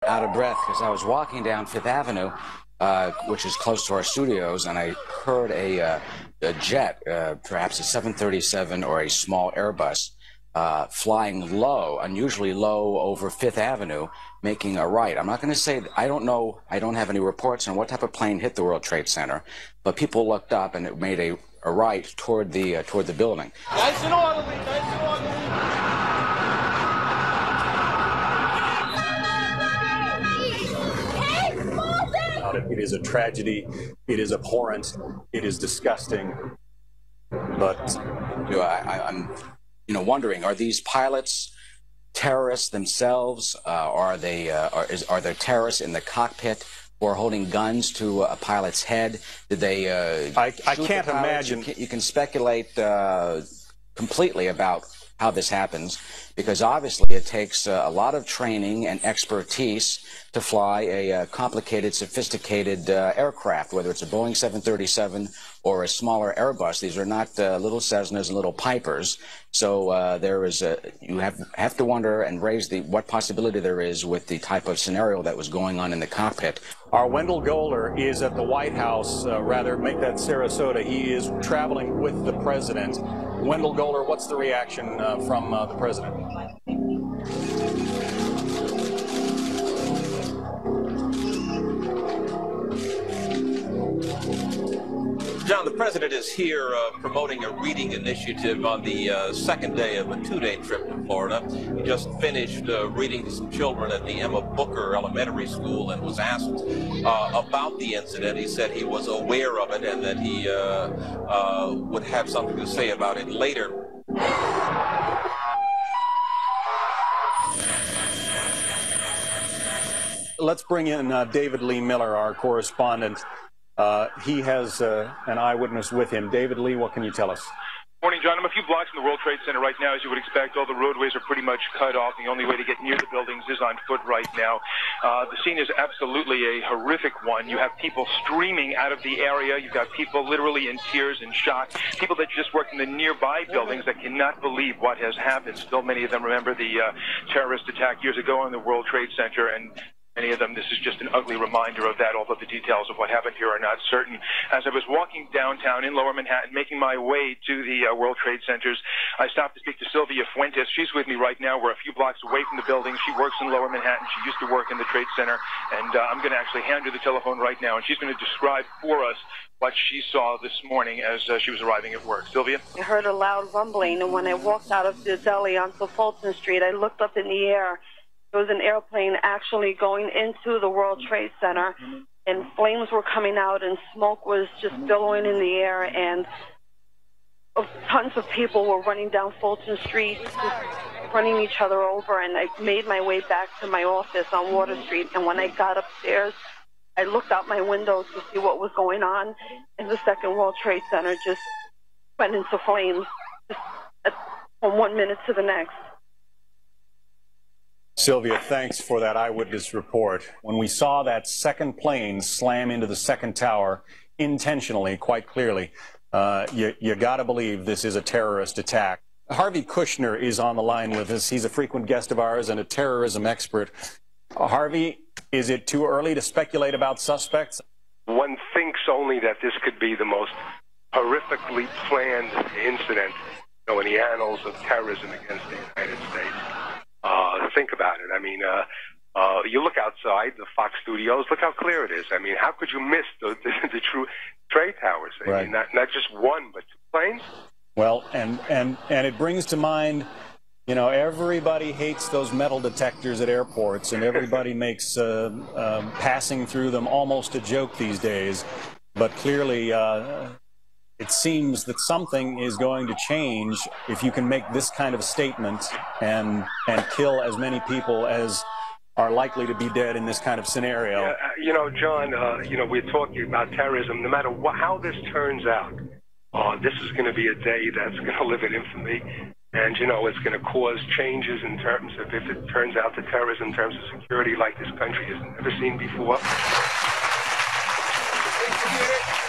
out of breath because I was walking down Fifth Avenue, which is close to our studios, and I heard a jet, perhaps a 737 or a small Airbus, flying low, unusually low over Fifth Avenue, making a right. I'm not going to say, I don't know, I don't have any reports on what type of plane hit the World Trade Center, but people looked up and it made a right toward the building. Nice and orderly, nice and orderly. It is a tragedy. It is abhorrent. It is disgusting. But I'm, wondering: are these pilots terrorists themselves? Are there terrorists in the cockpit who are holding guns to a pilot's head? Did they? I can't imagine. You can speculate completely about how this happens, because obviously it takes a lot of training and expertise to fly a complicated, sophisticated aircraft, whether it's a Boeing 737 or a smaller Airbus. These are not little Cessnas and little Pipers. So you have to wonder and raise what possibility there is with the type of scenario that was going on in the cockpit. Our Wendell Goler is at the White House, make that Sarasota. He is traveling with the president. Wendell Goler, what's the reaction from the president? John, the president is here promoting a reading initiative on the second day of a two-day trip to Florida. He just finished reading to some children at the Emma Booker Elementary School and was asked about the incident. He said he was aware of it and that he would have something to say about it later. Let's bring in David Lee Miller, our correspondent. He has an eyewitness with him. David Lee, what can you tell us? Morning, John. I'm a few blocks from the World Trade Center right now. As you would expect, all the roadways are pretty much cut off. The only way to get near the buildings is on foot right now. The scene is absolutely a horrific one. You have people streaming out of the area. You've got people literally in tears and shock. People that just work in the nearby buildings that cannot believe what has happened. Still, many of them remember the terrorist attack years ago on the World Trade Center, and many of them, this is just an ugly reminder of that, although the details of what happened here are not certain. As I was walking downtown in Lower Manhattan, making my way to the World Trade Centers, I stopped to speak to Sylvia Fuentes. She's with me right now. We're a few blocks away from the building. She works in Lower Manhattan. She used to work in the Trade Center, and I'm going to actually hand her the telephone right now, and she's going to describe for us what she saw this morning as she was arriving at work. Sylvia? I heard a loud rumbling, and when I walked out of the deli onto Fulton Street, I looked up in the air. There was an airplane actually going into the World Trade Center, and flames were coming out, and smoke was just billowing in the air, and tons of people were running down Fulton Street, just running each other over, and I made my way back to my office on Water Street, and when I got upstairs, I looked out my window to see what was going on, and the Second World Trade Center just went into flames from 1 minute to the next. Sylvia, thanks for that eyewitness report. When we saw that second plane slam into the second tower intentionally, quite clearly, you got to believe this is a terrorist attack. Harvey Kushner is on the line with us. He's a frequent guest of ours and a terrorism expert. Harvey, is it too early to speculate about suspects? One thinks only that this could be the most horrifically planned incident in the annals of terrorism against the United States. Think about it. I mean, you look outside the Fox studios, look how clear it is. I mean, how could you miss the true trade towers? I mean, not just one, but two planes. Well, and it brings to mind, everybody hates those metal detectors at airports, and everybody makes passing through them almost a joke these days. But clearly, it seems that something is going to change if you can make this kind of statement and kill as many people as are likely to be dead in this kind of scenario. Yeah, John, we're talking about terrorism. No matter how this turns out, this is going to be a day that's going to live in infamy. And, it's going to cause changes in terms of, if it turns out that terrorism in terms of security like this country has never seen before.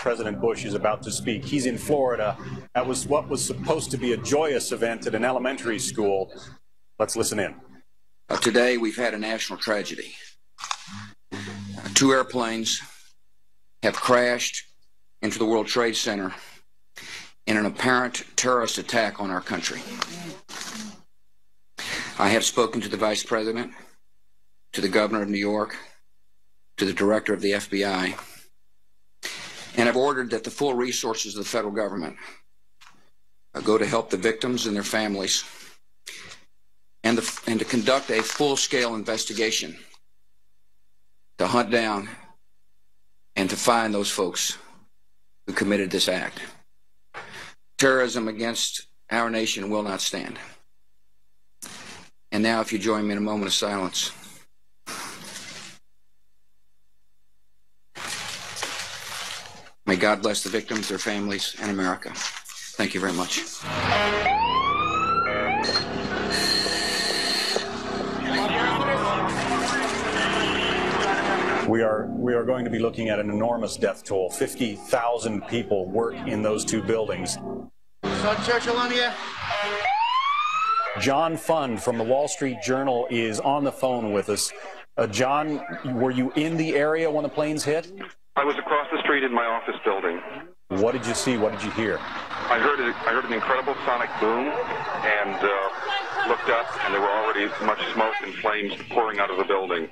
President Bush is about to speak. He's in Florida. That was what was supposed to be a joyous event at an elementary school. Let's listen in. Today we've had a national tragedy. Two airplanes have crashed into the World Trade Center in an apparent terrorist attack on our country. I have spoken to the Vice President, to the Governor of New York, to the Director of the FBI, and have ordered that the full resources of the federal government go to help the victims and their families, and to conduct a full-scale investigation to hunt down and to find those folks who committed this act. Terrorism against our nation will not stand. And now, if you join me in a moment of silence. May God bless the victims, their families, and America. Thank you very much. We are going to be looking at an enormous death toll. 50,000 people work in those two buildings. Churchill on here. John Fund from the Wall Street Journal is on the phone with us. John, were you in the area when the planes hit? I was across the street in my office building. What did you see? What did you hear? I heard an incredible sonic boom and looked up, and there were already much smoke and flames pouring out of the building.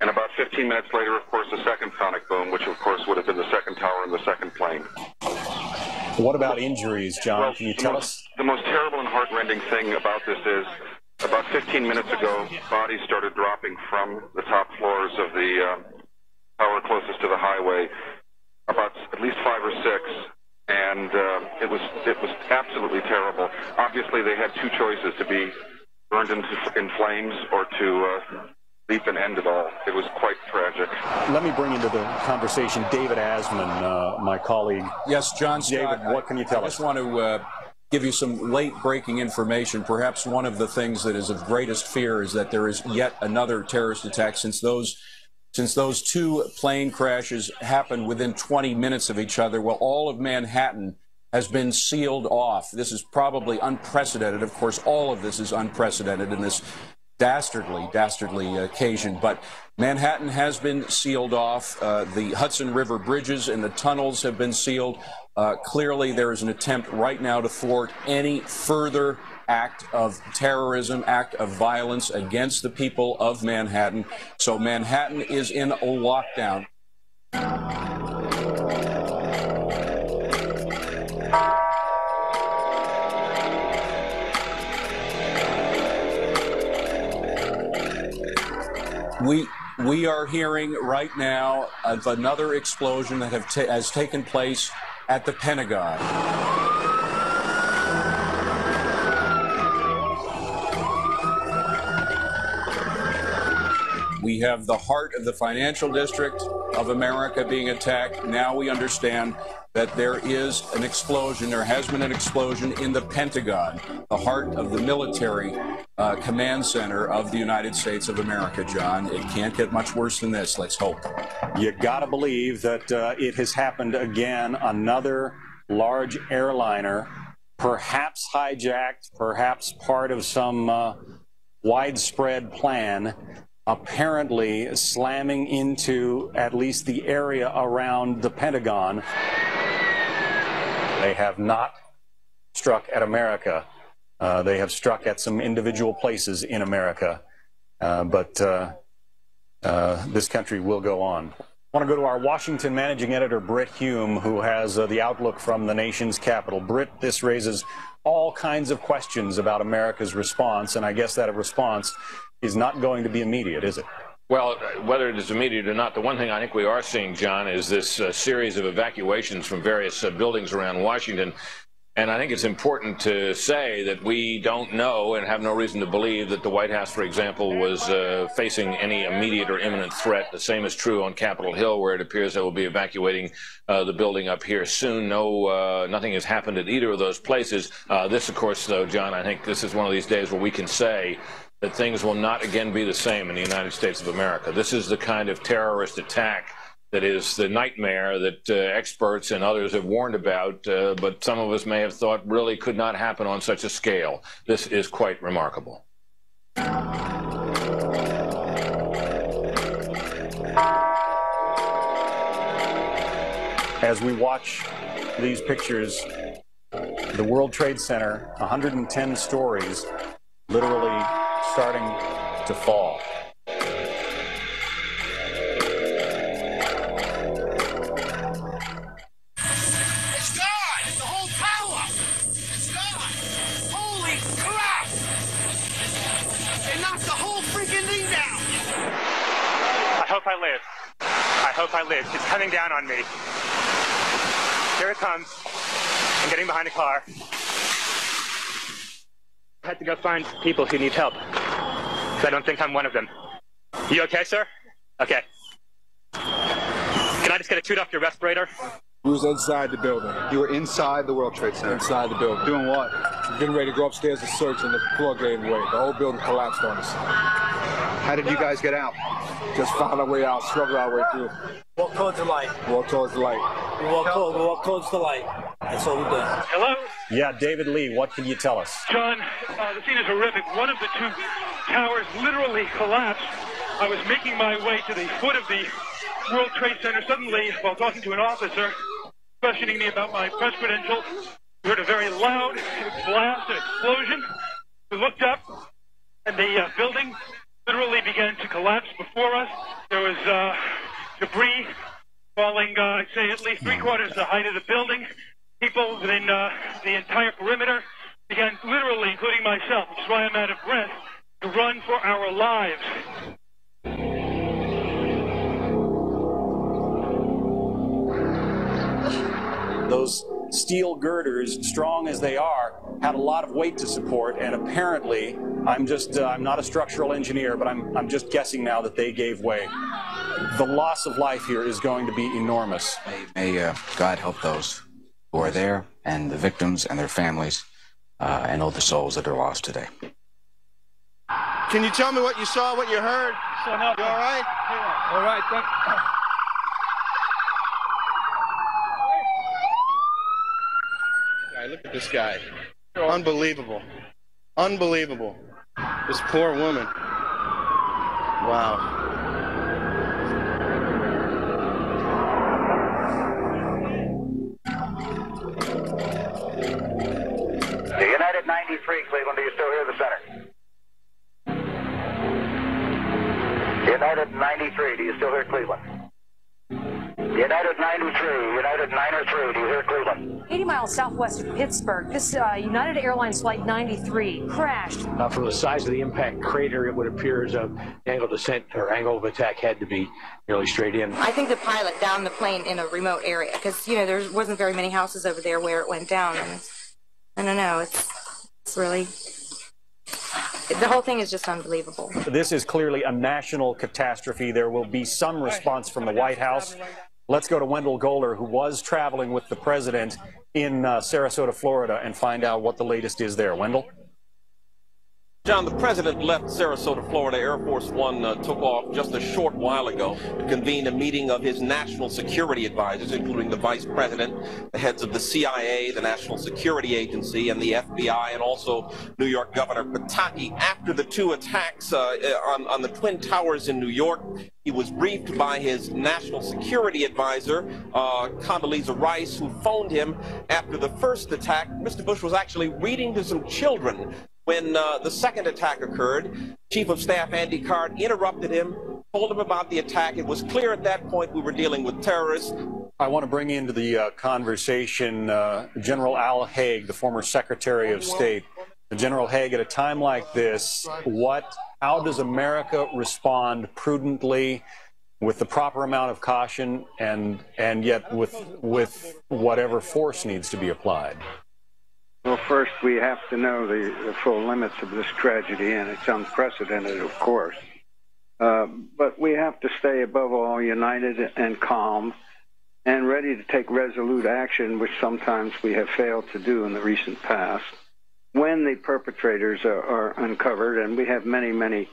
And about 15 minutes later, of course, the second sonic boom, which of course would have been the second tower and the second plane. What about injuries, John? Well, can you tell us? The most terrible and heartrending thing about this is, about 15 minutes ago, bodies started dropping from the top floors of the tower closest to the highway, about at least 5 or 6, and it was absolutely terrible. Obviously, they had two choices: to be burned in flames or to leap and end it all. It was quite tragic. Let me bring into the conversation David Asman, my colleague. Yes, John Scott, David, what can you tell us? I just want to give you some late-breaking information. Perhaps one of the things that is of greatest fear is that there is yet another terrorist attack, since those two plane crashes happened within 20 minutes of each other. Well, all of Manhattan has been sealed off. This is probably unprecedented. Of course, all of this is unprecedented in this dastardly occasion. But Manhattan has been sealed off. The Hudson River bridges and the tunnels have been sealed. Clearly, there is an attempt right now to thwart any further act of terrorism, act of violence against the people of Manhattan. So Manhattan is in a lockdown. We are hearing right now of another explosion that has taken place at the Pentagon. We have the heart of the financial district of America being attacked. Now we understand that there is an explosion. There has been an explosion in the Pentagon, the heart of the military command center of the United States of America, John. It can't get much worse than this. Let's hope. You got to believe that it has happened again. Another large airliner, perhaps hijacked, perhaps part of some widespread plan, apparently slamming into at least the area around the Pentagon. They have not struck at America. They have struck at some individual places in America. But this country will go on. I want to go to our Washington managing editor, Brit Hume, who has the outlook from the nation's capital. Brit, this raises all kinds of questions about America's response, and I guess that response is not going to be immediate, is it? Well, whether it is immediate or not, the one thing I think we are seeing, John, is this series of evacuations from various buildings around Washington. And I think it's important to say that we don't know and have no reason to believe that the White House, for example, was facing any immediate or imminent threat. The same is true on Capitol Hill, where it appears they will be evacuating the building up here soon. Nothing has happened at either of those places. This, of course, though, John, I think this is one of these days where we can say that things will not again be the same in the United States of America. This is the kind of terrorist attack that is the nightmare that experts and others have warned about, but some of us may have thought really could not happen on such a scale. This is quite remarkable. as we watch these pictures, the World Trade Center, 110 stories, literally starting to fall. It's gone! The whole tower! It's gone! Holy crap! They knocked the whole freaking thing down! I hope I live. I hope I live. It's coming down on me. Here it comes. I'm getting behind a car. I had to go find people who need help, because I don't think I'm one of them. You okay, sir? Okay. Can I just get a toot off your respirator? We was inside the building. You were inside the World Trade Center? Inside the building. Doing what? Getting ready to go upstairs and search, and the floor gave way. The whole building collapsed on us. How did you guys get out? Just found our way out, struggled our way through. Walk towards the light. Walk towards the light. We walk towards the light. That's all we do. Hello? Yeah, David Lee, what can you tell us? John, the scene is horrific. One of the two towers literally collapsed. I was making my way to the foot of the World Trade Center. Suddenly, while talking to an officer, questioning me about my press credentials, we heard a very loud blast, an explosion. We looked up, and the building literally began to collapse before us. There was debris falling, I'd say, at least 3/4 the height of the building. People within the entire perimeter began literally, including myself, which is why I'm out of breath, to run for our lives. Those steel girders, strong as they are, had a lot of weight to support, and apparently, I'm not a structural engineer, but I'm just guessing now that they gave way. The loss of life here is going to be enormous. May God help those who are there, and the victims and their families, and all the souls that are lost today. Can you tell me what you saw, what you heard? You all right? Yeah. All right, thank you. Look at this guy. Unbelievable. Unbelievable. This poor woman. Wow. The United 93, Cleveland, do you still hear the center? United 93, do you still hear Cleveland? United 93, United 903, do you hear Cleveland? 80 miles southwest of Pittsburgh, this United Airlines Flight 93 crashed. From the size of the impact crater, it would appear as though the angle of descent or angle of attack had to be nearly straight in. I think the pilot downed the plane in a remote area because, you know, there wasn't very many houses over there where it went down. And I don't know, it's really... The whole thing is just unbelievable. This is clearly a national catastrophe. There will be some response from the White House. Let's go to Wendell Goler, who was traveling with the president in Sarasota, Florida, and find out what the latest is there. Wendell? John, the president left Sarasota, Florida. Air Force One took off just a short while ago to convene a meeting of his national security advisors, including the vice president, the heads of the CIA, the National Security Agency, and the FBI, and also New York Governor Pataki. After the two attacks on the Twin Towers in New York, he was briefed by his national security advisor, Condoleezza Rice, who phoned him after the first attack. Mr. Bush was actually reading to some children when the second attack occurred. Chief of Staff Andy Card interrupted him, told him about the attack. It was clear at that point we were dealing with terrorists. I want to bring into the conversation General Al Haig, the former Secretary of State. General Haig, at a time like this, how does America respond prudently, with the proper amount of caution, and yet with whatever force needs to be applied? Well, first we have to know the full limits of this tragedy, and it's unprecedented, of course. But we have to stay, above all, united and calm and ready to take resolute action, which sometimes we have failed to do in the recent past, when the perpetrators are uncovered, and we have many, many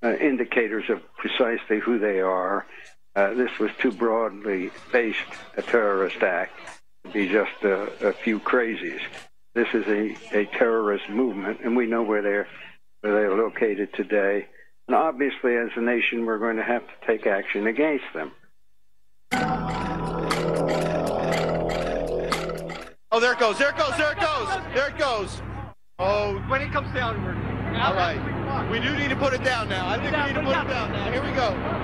indicators of precisely who they are. This was too broadly based a terrorist act to be just a few crazies. This is a terrorist movement, and we know where they're located today. And obviously, as a nation, we're going to have to take action against them. Oh, there it goes. There it goes. There it goes. There it goes. Oh, When it comes down, we're... all right. We do need to put it down now. I think we need to put it down now. Here we go.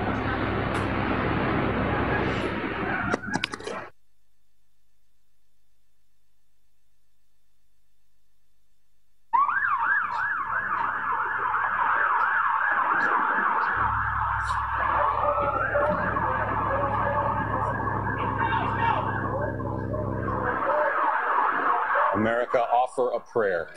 America, offer a prayer.